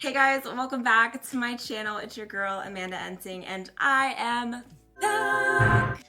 Hey guys, welcome back to my channel. It's your girl, AmandaEnsing, and I am back.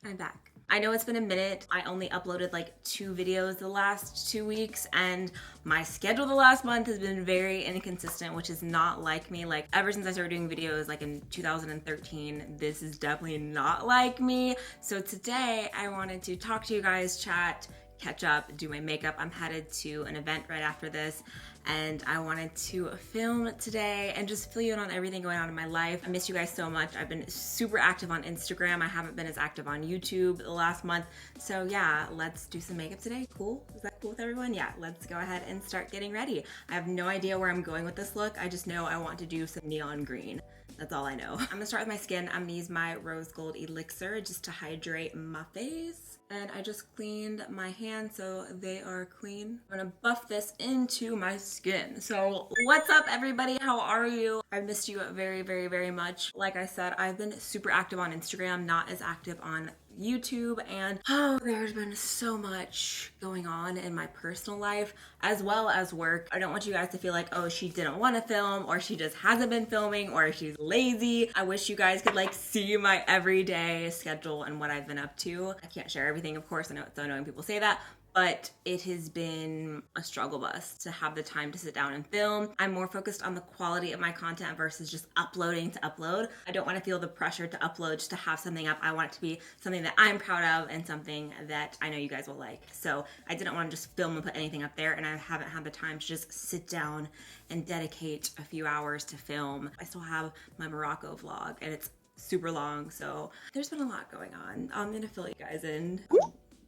I'm back. I know it's been a minute. I only uploaded like 2 videos the last 2 weeks, and my schedule the last month has been very inconsistent, which is not like me. Like ever since I started doing videos like in 2013, this is definitely not like me. So today I wanted to talk to you guys, chat, catch up, do my makeup. I'm headed to an event right after this, and I wanted to film today and just fill you in on everything going on in my life. I miss you guys so much. I've been super active on Instagram. I haven't been as active on YouTube the last month. So yeah, let's do some makeup today. Cool? Is that cool with everyone? Yeah, let's go ahead and start getting ready. I have no idea where I'm going with this look. I just know I want to do some neon green. That's all I know. I'm gonna start with my skin. I'm gonna use my rose gold elixir just to hydrate my face. And I just cleaned my hands so they are clean. I'm gonna buff this into my skin. So what's up everybody? How are you? I missed you very, very, very much. Like I said, I've been super active on Instagram, not as active on YouTube, and there's been so much going on in my personal life as well as work. I don't want you guys to feel like, oh, she didn't want to film, or she just hasn't been filming, or she's lazy. I wish you guys could like see my everyday schedule and what I've been up to. I can't share everything, of course. I know it's so annoying people say that, but it has been a struggle bus to have the time to sit down and film. I'm more focused on the quality of my content versus just uploading to upload. I don't want to feel the pressure to upload just to have something up. I want it to be something that I'm proud of and something that I know you guys will like. So I didn't want to just film and put anything up there, and I haven't had the time to just sit down and dedicate a few hours to film. I still have my Morocco vlog and it's super long, so there's been a lot going on. I'm gonna fill you guys in.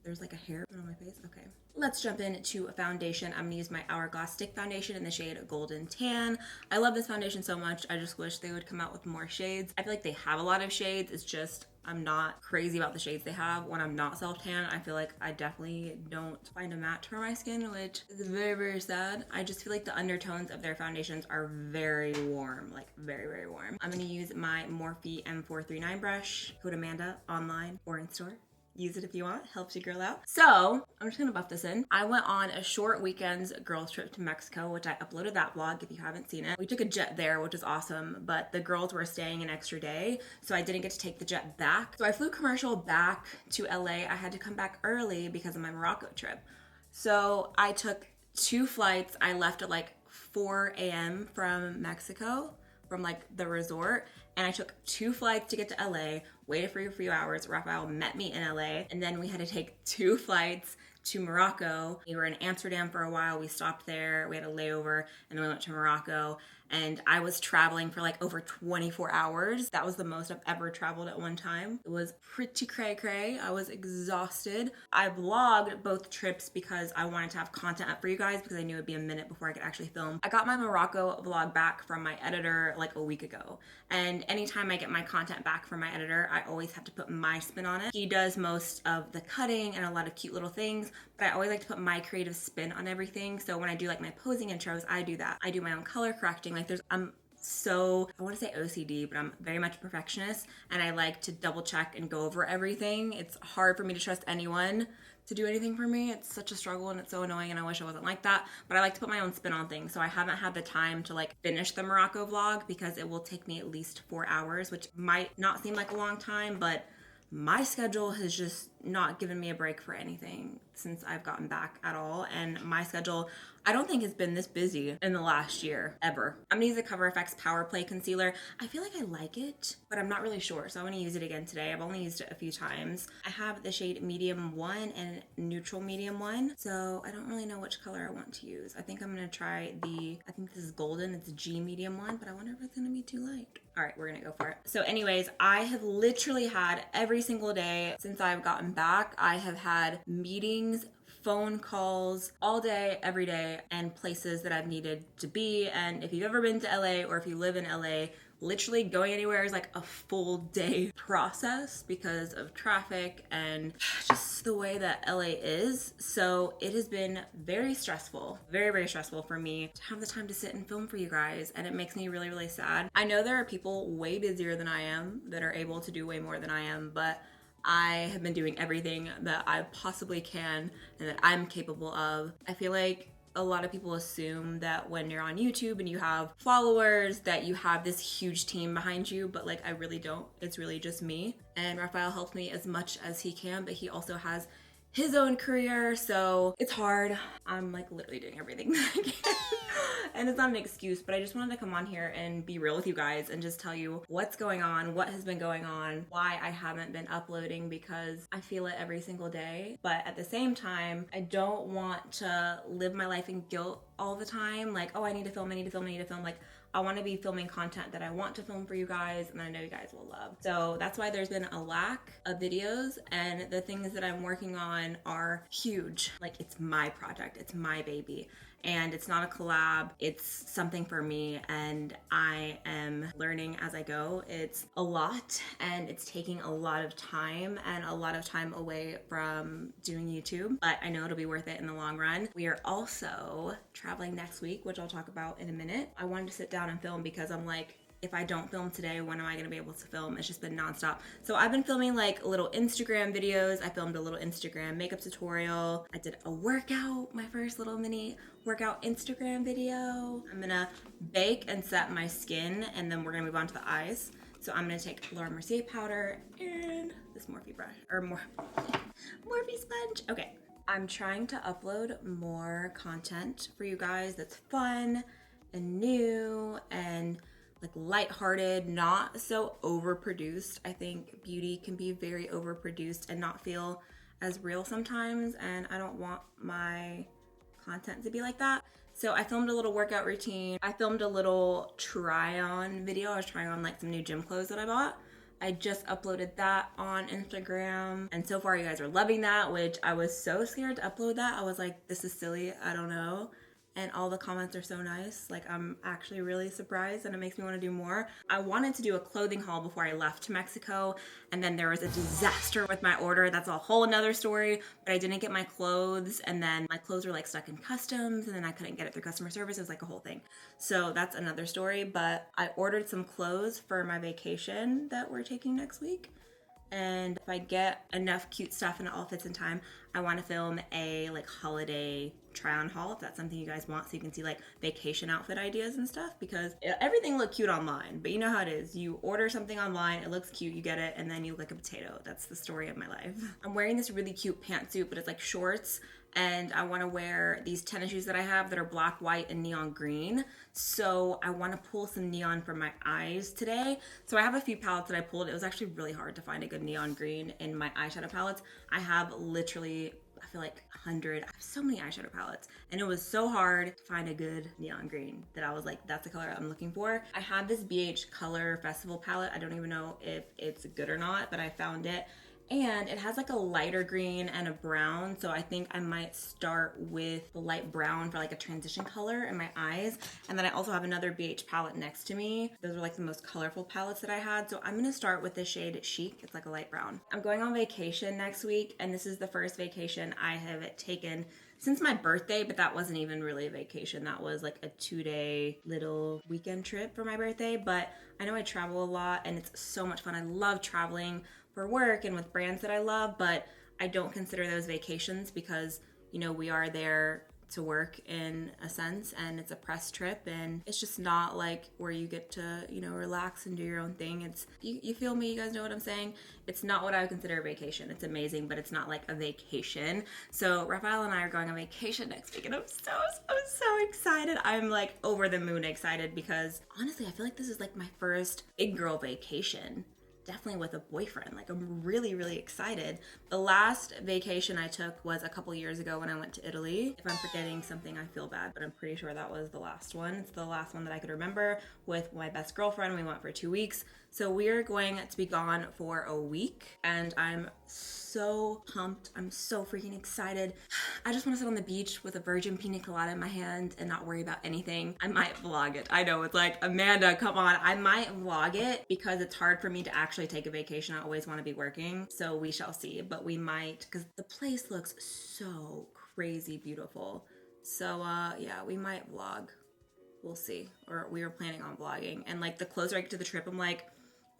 There's like a hair on my face. Okay. Let's jump into a foundation. I'm gonna use my Hourglass Stick Foundation in the shade Golden Tan. I love this foundation so much. I just wish they would come out with more shades. I feel like they have a lot of shades. It's just I'm not crazy about the shades they have. When I'm not self-tan, I feel like I definitely don't find a match for my skin, which is very, very sad. I just feel like the undertones of their foundations are very warm, like very, very warm. I'm gonna use my Morphe M439 brush. Code Amanda online or in store. Use it if you want, helps your girl out. So I'm just gonna buff this in. I went on a short weekends girls trip to Mexico, which I uploaded that vlog if you haven't seen it. We took a jet there, which is awesome, but the girls were staying an extra day, so I didn't get to take the jet back. So I flew commercial back to LA. I had to come back early because of my Morocco trip. So I took 2 flights. I left at like 4 a.m. from Mexico, from like the resort, and I took 2 flights to get to LA, waited for a few hours. Rafael met me in LA, and then we had to take 2 flights to Morocco. We were in Amsterdam for a while. We stopped there, we had a layover, and then we went to Morocco. And I was traveling for like over 24 hours. That was the most I've ever traveled at one time. It was pretty cray-cray. I was exhausted. I vlogged both trips because I wanted to have content up for you guys because I knew it'd be a minute before I could actually film. I got my Morocco vlog back from my editor like a week ago. And anytime I get my content back from my editor, I always have to put my spin on it. He does most of the cutting and a lot of cute little things, but I always like to put my creative spin on everything. So when I do like my posing intros, I do that. I do my own color correcting. Like I'm so, I want to say OCD, but I'm very much a perfectionist, and I like to double check and go over everything. It's hard for me to trust anyone to do anything for me. It's such a struggle and it's so annoying, and I wish I wasn't like that, but I like to put my own spin on things. So I haven't had the time to like finish the Morocco vlog because it will take me at least 4 hours, which might not seem like a long time, but my schedule has just not given me a break for anything since I've gotten back at all. And my schedule, I don't think has been this busy in the last year, ever. I'm gonna use the Cover FX Power Play Concealer. I feel like I like it, but I'm not really sure. So I'm gonna use it again today. I've only used it a few times. I have the shade Medium 1 and Neutral Medium 1. So I don't really know which color I want to use. I think I'm gonna try I think this is Golden. It's G Medium 1, but I wonder if it's gonna be too light. All right, we're gonna go for it. So anyways, I have literally had every single day since I've gotten back, I have had meetings, phone calls all day, every day, and places that I've needed to be. And if you've ever been to LA or if you live in LA, literally going anywhere is like a full day process because of traffic and just the way that LA is. So it has been very stressful, very, very stressful for me to have the time to sit and film for you guys. And it makes me really, really sad. I know there are people way busier than I am that are able to do way more than I am, but I have been doing everything that I possibly can and that I'm capable of. I feel like a lot of people assume that when you're on YouTube and you have followers that you have this huge team behind you, but like I really don't. It's really just me. And Raphael helps me as much as he can, but he also has his own career, so it's hard. I'm like literally doing everything that I can. And it's not an excuse, but I just wanted to come on here and be real with you guys and just tell you what's going on, what has been going on, why I haven't been uploading, because I feel it every single day. But at the same time, I don't want to live my life in guilt all the time. Like, oh, I need to film, I need to film, I need to film. Like, I want to be filming content that I want to film for you guys and I know you guys will love. So that's why there's been a lack of videos, and the things that I'm working on are huge. Like, it's my project, it's my baby. And it's not a collab, it's something for me, and I am learning as I go. It's a lot, and it's taking a lot of time and a lot of time away from doing YouTube, but I know it'll be worth it in the long run. We are also traveling next week, which I'll talk about in a minute. I wanted to sit down and film because I'm like, if I don't film today, when am I gonna be able to film? It's just been nonstop. So I've been filming like little Instagram videos. I filmed a little Instagram makeup tutorial. I did a workout, my first little mini workout Instagram video. I'm gonna bake and set my skin, and then we're gonna move on to the eyes. So I'm gonna take Laura Mercier powder and this Morphe brush, or Morphe sponge. Okay. I'm trying to upload more content for you guys that's fun and new and like lighthearted, not so overproduced. I think beauty can be very overproduced and not feel as real sometimes, and I don't want my content to be like that. So I filmed a little workout routine. I filmed a little try on video. I was trying on like some new gym clothes that I bought. I just uploaded that on Instagram, and so far you guys are loving that, which I was so scared to upload that. I was like, this is silly, I don't know. And all the comments are so nice. Like, I'm actually really surprised, and it makes me want to do more. I wanted to do a clothing haul before I left to Mexico, and then there was a disaster with my order. That's a whole another story, but I didn't get my clothes, and then my clothes were like stuck in customs, and then I couldn't get it through customer service. It was like a whole thing. So that's another story, but I ordered some clothes for my vacation that we're taking next week. And if I get enough cute stuff and it all fits in time, I want to film a like holiday try on haul, if that's something you guys want, so you can see like vacation outfit ideas and stuff, because everything looked cute online, but you know how it is. You order something online, it looks cute, you get it, and then you look like a potato. That's the story of my life. I'm wearing this really cute pantsuit, but it's like shorts, and I want to wear these tennis shoes that I have that are black, white, and neon green. So I want to pull some neon from my eyes today. So I have a few palettes that I pulled. It was actually really hard to find a good neon green in my eyeshadow palettes. I have literally, I feel like 100. I have so many eyeshadow palettes, and it was so hard to find a good neon green that I was like, that's the color I'm looking for. I have this BH Color Festival palette. I don't even know if it's good or not, but I found it. And it has like a lighter green and a brown, so I think I might start with the light brown for like a transition color in my eyes. And then I also have another BH palette next to me. Those are like the most colorful palettes that I had. So I'm gonna start with the shade Chic. It's like a light brown. I'm going on vacation next week, and this is the first vacation I have taken since my birthday, but that wasn't even really a vacation. That was like a 2-day little weekend trip for my birthday. But I know I travel a lot, and it's so much fun. I love traveling for work and with brands that I love, but I don't consider those vacations because, you know, we are there to work in a sense, and it's a press trip, and it's just not like where you get to, you know, relax and do your own thing. It's, you feel me? You guys know what I'm saying? It's not what I would consider a vacation. It's amazing, but it's not like a vacation. So Raphael and I are going on vacation next week, and I'm so excited. I'm like over the moon excited because honestly, I feel like this is like my first big girl vacation. Definitely with a boyfriend. Like, I'm really excited. The last vacation I took was a couple years ago when I went to Italy. If I'm forgetting something, I feel bad, but I'm pretty sure that was the last one. It's the last one that I could remember with my best girlfriend. We went for 2 weeks. So we're going to be gone for a week, and I'm so pumped. I'm so freaking excited. I just want to sit on the beach with a virgin pina colada in my hand and not worry about anything. I might vlog it. I know, it's like, Amanda, come on. I might vlog it because it's hard for me to actually take a vacation. I always want to be working. So we shall see, but we might, because the place looks so crazy beautiful. So yeah, we might vlog. We'll see. Or we were planning on vlogging. And like the closer I get to the trip, I'm like,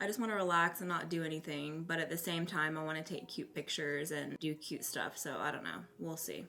I just want to relax and not do anything, but at the same time, I want to take cute pictures and do cute stuff. So I don't know. We'll see.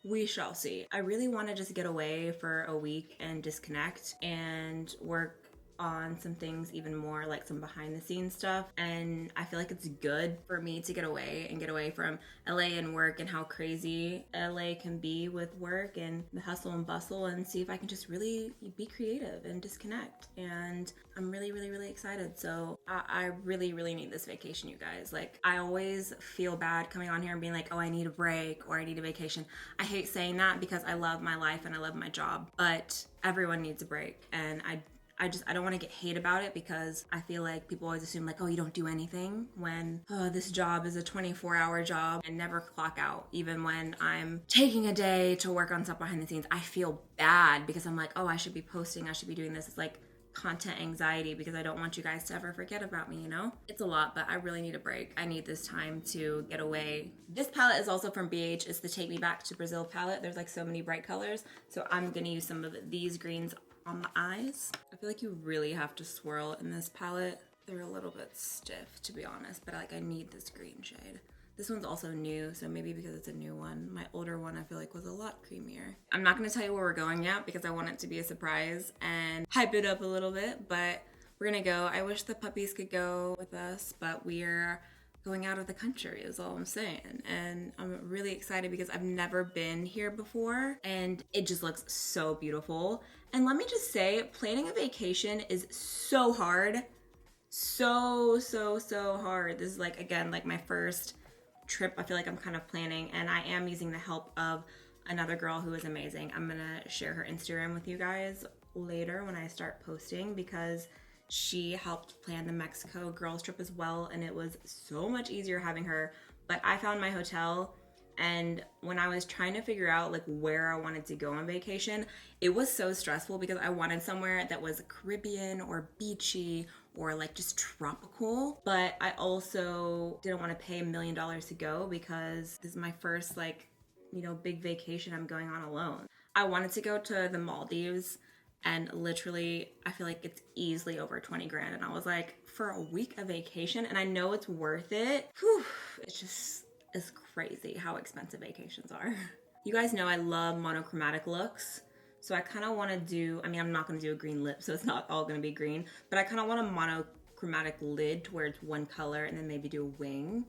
we shall see. I really want to just get away for a week and disconnect and work on some things even more, like some behind the scenes stuff. And I feel like it's good for me to get away and get away from LA and work and how crazy LA can be with work and the hustle and bustle, and see if I can just really be creative and disconnect. And I'm really, really, really excited. So I really, really need this vacation, you guys. Like, I always feel bad coming on here and being like, oh, I need a break or I need a vacation. I hate saying that because I love my life and I love my job, but everyone needs a break. And I don't want to get hate about it, because I feel like people always assume like, oh, you don't do anything, when this job is a 24-hour job and never clock out. Even when I'm taking a day to work on stuff behind the scenes, I feel bad because I'm like, oh, I should be posting, I should be doing this. It's like content anxiety because I don't want you guys to ever forget about me, you know? It's a lot, but I really need a break. I need this time to get away. This palette is also from BH. It's the Take Me Back to Brazil palette. There's like so many bright colors. So I'm gonna use some of these greens on the eyes. I feel like you really have to swirl in this palette. They're a little bit stiff, to be honest, but like I need this green shade. This one's also new, so maybe because it's a new one. My older one I feel like was a lot creamier. I'm not gonna tell you where we're going yet because I want it to be a surprise and hype it up a little bit, but we're gonna go. I wish the puppies could go with us, but we're going out of the country is all I'm saying. And I'm really excited because I've never been here before and it just looks so beautiful. And let me just say, planning a vacation is so hard. So hard. This is like, again, like my first trip I feel like I'm kind of planning, and I am using the help of another girl who is amazing. I'm gonna share her Instagram with you guys later when I start posting, because she helped plan the Mexico girls trip as well, and it was so much easier having her. But I found my hotel, and when I was trying to figure out like where I wanted to go on vacation, it was so stressful because I wanted somewhere that was Caribbean or beachy or like just tropical. But I also didn't want to pay $1 million to go because this is my first like, you know, big vacation I'm going on alone. I wanted to go to the Maldives, and literally I feel like it's easily over 20 grand. And I was like, for a week of vacation, and I know it's worth it. Whew, it's just, it's crazy how expensive vacations are. You guys know I love monochromatic looks. So I kind of want to do, I mean, I'm not going to do a green lip, so it's not all going to be green, but I kind of want a monochromatic lid to where it's one color, and then maybe do a wing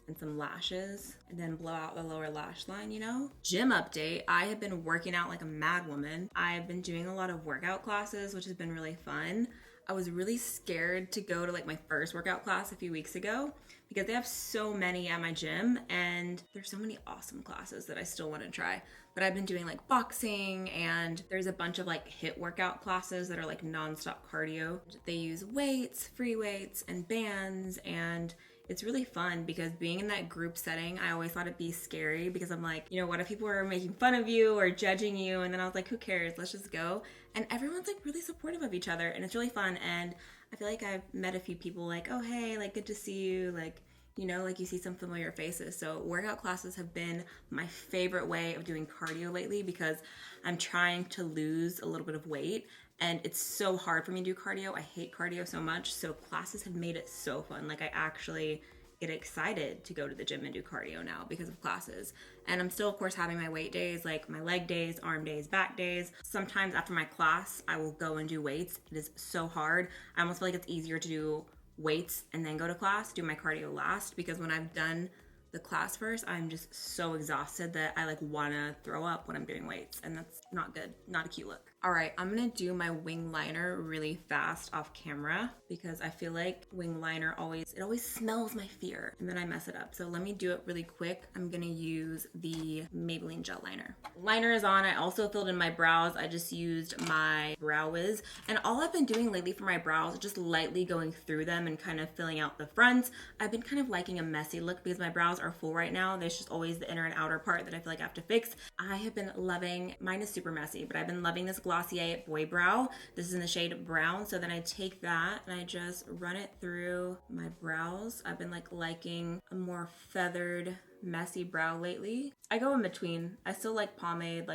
and some lashes, and then blow out the lower lash line, you know? Gym update, I have been working out like a mad woman. I've been doing a lot of workout classes, which has been really fun. I was really scared to go to like my first workout class a few weeks ago because they have so many at my gym, and there's so many awesome classes that I still want to try. But I've been doing like boxing, and there's a bunch of like HIIT workout classes that are like non-stop cardio. They use weights, free weights, and bands, and it's really fun because being in that group setting, I always thought it'd be scary because I'm like, you know, what if people are making fun of you or judging you? And then I was like, who cares? Let's just go. And everyone's like really supportive of each other, and it's really fun. And I feel like I've met a few people like, oh, hey, like good to see you. Like, you know, like you see some familiar faces. So workout classes have been my favorite way of doing cardio lately because I'm trying to lose a little bit of weight. And it's so hard for me to do cardio. I hate cardio so much. So classes have made it so fun. Like I actually get excited to go to the gym and do cardio now because of classes. And I'm still, of course, having my weight days, like my leg days, arm days, back days. Sometimes after my class, I will go and do weights. It is so hard. I almost feel like it's easier to do weights and then go to class, do my cardio last, because when I've done the class first, I'm just so exhausted that I like want to throw up when I'm doing weights, and that's not good, not a cute look. All right, I'm gonna do my wing liner really fast off camera because I feel like wing liner always smells my fear and then I mess it up. So let me do it really quick. I'm gonna use the Maybelline gel liner. Liner is on. I also filled in my brows. I just used my Brow Wiz, and all I've been doing lately for my brows is just lightly going through them and kind of filling out the fronts. I've been kind of liking a messy look because my brows are full right now. There's just always the inner and outer part that I feel like I have to fix. I have been loving, mine is super messy, but I've been loving this Glossier Boy Brow. This is in the shade brown. So then I take that and I just run it through my brows. I've been like liking a more feathered, messy brow lately. I go in between. I still like pomade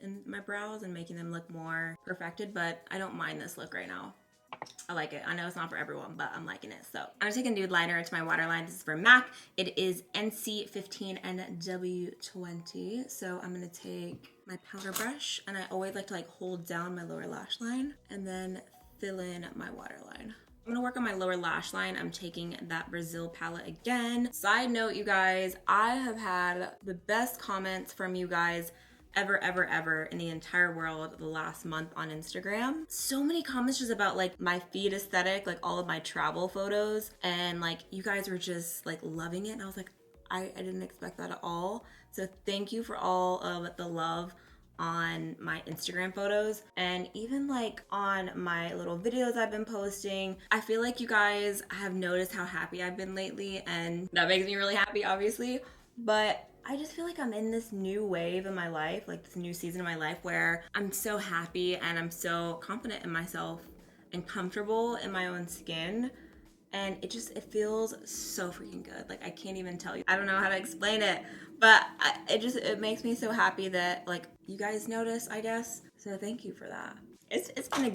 in my brows and making them look more perfected, but I don't mind this look right now. I like it. I know it's not for everyone, but I'm liking it. So I'm gonna take a nude liner into my waterline. This is for MAC. It is NC15 and W20. So I'm gonna take my powder brush, and I always like to like hold down my lower lash line and then fill in my waterline. I'm gonna work on my lower lash line. I'm taking that Brazil palette again. Side note, you guys, I have had the best comments from you guys ever in the entire world the last month on Instagram. So many comments just about like my feed aesthetic, like all of my travel photos, and like you guys were just like loving it, and I was like, I didn't expect that at all. So thank you for all of the love on my Instagram photos, and even like on my little videos I've been posting. I feel like you guys have noticed how happy I've been lately, and that makes me really happy, obviously. But I just feel like I'm in this new wave in my life, like this new season of my life where I'm so happy and I'm so confident in myself and comfortable in my own skin. And it feels so freaking good. Like I can't even tell you. I don't know how to explain it, but it makes me so happy that like you guys notice, I guess. So thank you for that. It's been a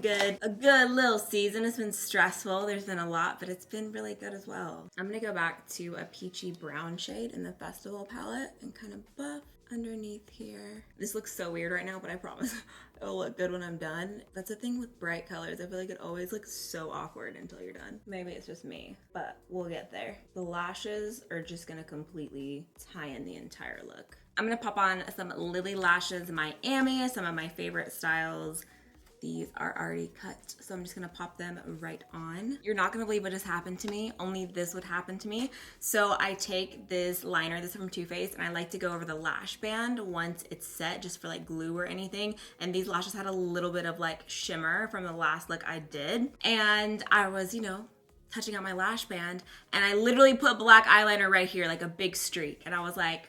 good little season. It's been stressful. There's been a lot, but it's been really good as well. I'm gonna go back to a peachy brown shade in the Festival palette and kind of buff underneath here. This looks so weird right now, but I promise it'll look good when I'm done. That's the thing with bright colors. I feel like it always looks so awkward until you're done. Maybe it's just me, but we'll get there. The lashes are just gonna completely tie in the entire look. I'm gonna pop on some Lily Lashes Miami, some of my favorite styles. These are already cut, so I'm just gonna pop them right on. You're not gonna believe what just happened to me. Only this would happen to me. So I take this liner, this is from Too Faced, and I like to go over the lash band once it's set, just for like glue or anything. And these lashes had a little bit of like shimmer from the last look I did. And I was, you know, touching out my lash band, and I literally put black eyeliner right here, like a big streak. And I was like,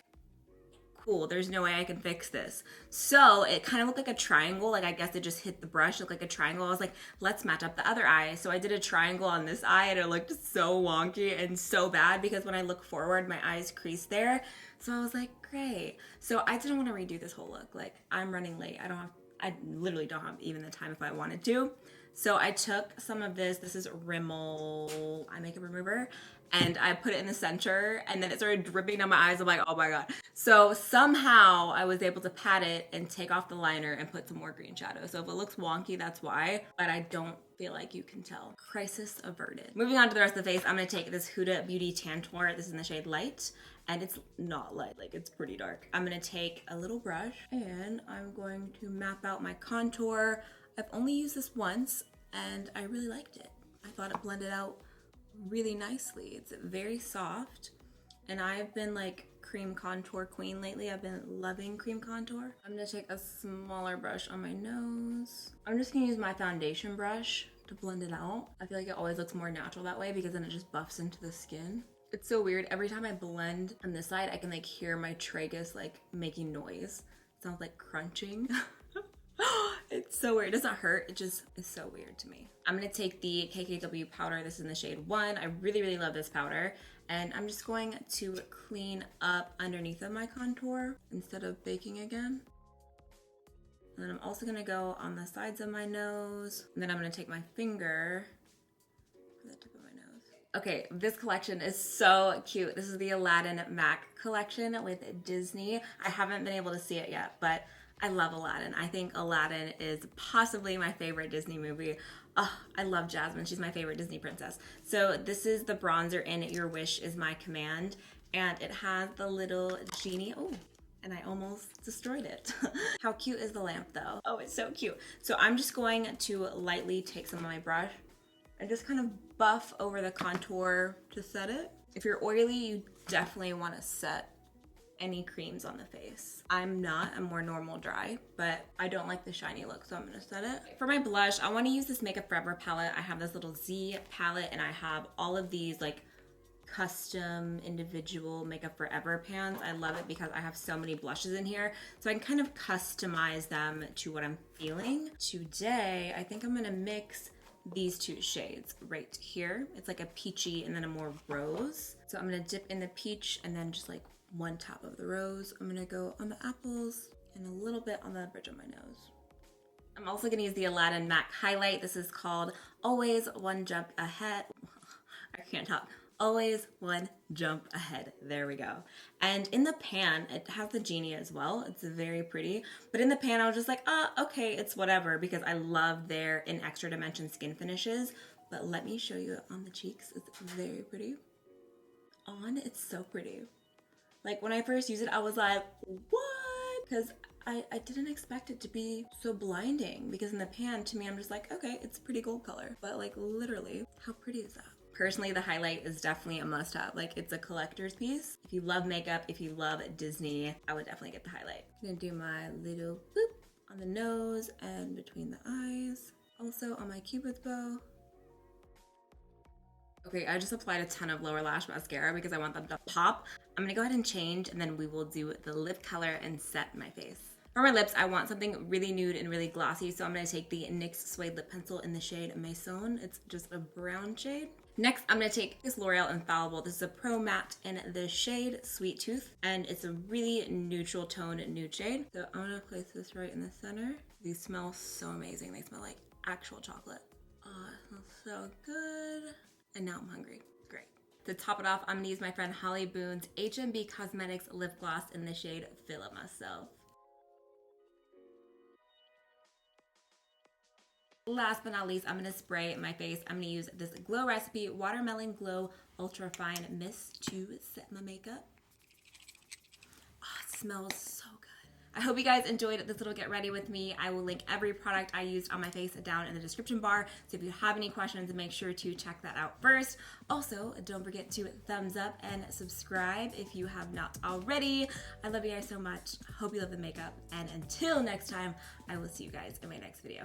cool, there's no way I can fix this. So it kind of looked like a triangle, like I guess it just hit the brush, looked like a triangle. I was like, let's match up the other eye. So I did a triangle on this eye, and it looked so wonky and so bad because when I look forward, my eyes crease there. So I was like, great. So I didn't want to redo this whole look. Like I'm running late. I literally don't have even the time if I wanted to. So I took some of this is Rimmel eye makeup remover, and I put it in the center, and then it started dripping down my eyes. I'm like, oh my God. So somehow I was able to pat it and take off the liner and put some more green shadow. So if it looks wonky, that's why, but I don't feel like you can tell. Crisis averted. Moving on to the rest of the face, I'm gonna take this Huda Beauty Tantour. This is in the shade Light, and it's not light, like it's pretty dark. I'm gonna take a little brush, and I'm going to map out my contour. I've only used this once, and I really liked it. I thought it blended out really nicely. It's very soft, and I've been like cream contour queen lately. I've been loving cream contour. I'm gonna take a smaller brush on my nose. I'm just gonna use my foundation brush to blend it out. I feel like it always looks more natural that way because then it just buffs into the skin. It's so weird. Every time I blend on this side, I can like hear my tragus like making noise. It sounds like crunching. It's so weird. It doesn't hurt. It just is so weird to me. I'm gonna take the KKW powder. This is in the shade 1. I really love this powder. And I'm just going to clean up underneath of my contour instead of baking again. And then I'm also gonna go on the sides of my nose. And then I'm gonna take my finger for the tip of my nose. Okay, this collection is so cute. This is the Aladdin MAC collection with Disney. I haven't been able to see it yet, but I love Aladdin. I think Aladdin is possibly my favorite Disney movie. Oh, I love Jasmine. She's my favorite Disney princess. So this is the bronzer in Your Wish Is My Command, and it has the little genie. Oh, and I almost destroyed it. How cute is the lamp though? Oh, it's so cute. So I'm just going to lightly take some of my brush and just kind of buff over the contour to set it. If you're oily, you definitely want to set any creams on the face. I'm not, I'm more normal dry, but I don't like the shiny look, so I'm gonna set it. For my blush, I wanna use this Makeup Forever palette. I have this little Z palette, and I have all of these like custom individual Makeup Forever pans. I love it because I have so many blushes in here, so I can kind of customize them to what I'm feeling. Today, I think I'm gonna mix these two shades right here. It's like a peachy and then a more rose. So I'm gonna dip in the peach and then just like one top of the rose. I'm gonna go on the apples and a little bit on the bridge of my nose. I'm also gonna use the Aladdin MAC highlight. This is called Always One Jump Ahead. I can't talk. Always one jump ahead. There we go. And in the pan, it has the genie as well. It's very pretty. But in the pan, I was just like, okay, it's whatever, because I love their in extra dimension skin finishes. But let me show you it on the cheeks. It's very pretty. On, it's so pretty. Like when I first used it, I was like, what? Because I didn't expect it to be so blinding, because in the pan, to me, I'm just like, okay, it's a pretty gold color. But like literally, how pretty is that? Personally, the highlight is definitely a must-have. Like, it's a collector's piece. If you love makeup, if you love Disney, I would definitely get the highlight. I'm gonna do my little boop on the nose and between the eyes. Also on my Cupid's bow. Okay, I just applied a ton of lower lash mascara because I want them to pop. I'm gonna go ahead and change, and then we will do the lip color and set my face. For my lips, I want something really nude and really glossy, so I'm gonna take the NYX Suede Lip Pencil in the shade Maison. It's just a brown shade. Next, I'm gonna take this L'Oreal Infallible. This is a Pro Matte in the shade Sweet Tooth, and it's a really neutral tone nude shade. So I'm gonna place this right in the center. These smell so amazing. They smell like actual chocolate. Oh, it smells so good. And now I'm hungry. Great. To top it off, I'm gonna use my friend Holly Boone's HMB Cosmetics Lip Gloss in the shade Feel It Myself. Last but not least, I'm gonna spray my face. I'm gonna use this Glow Recipe Watermelon Glow Ultra Fine Mist to set my makeup. Oh, it smells so good. I hope you guys enjoyed this little get ready with me. I will link every product I used on my face down in the description bar. So if you have any questions, make sure to check that out first. Also, don't forget to thumbs up and subscribe if you have not already. I love you guys so much. Hope you love the makeup. And until next time, I will see you guys in my next video.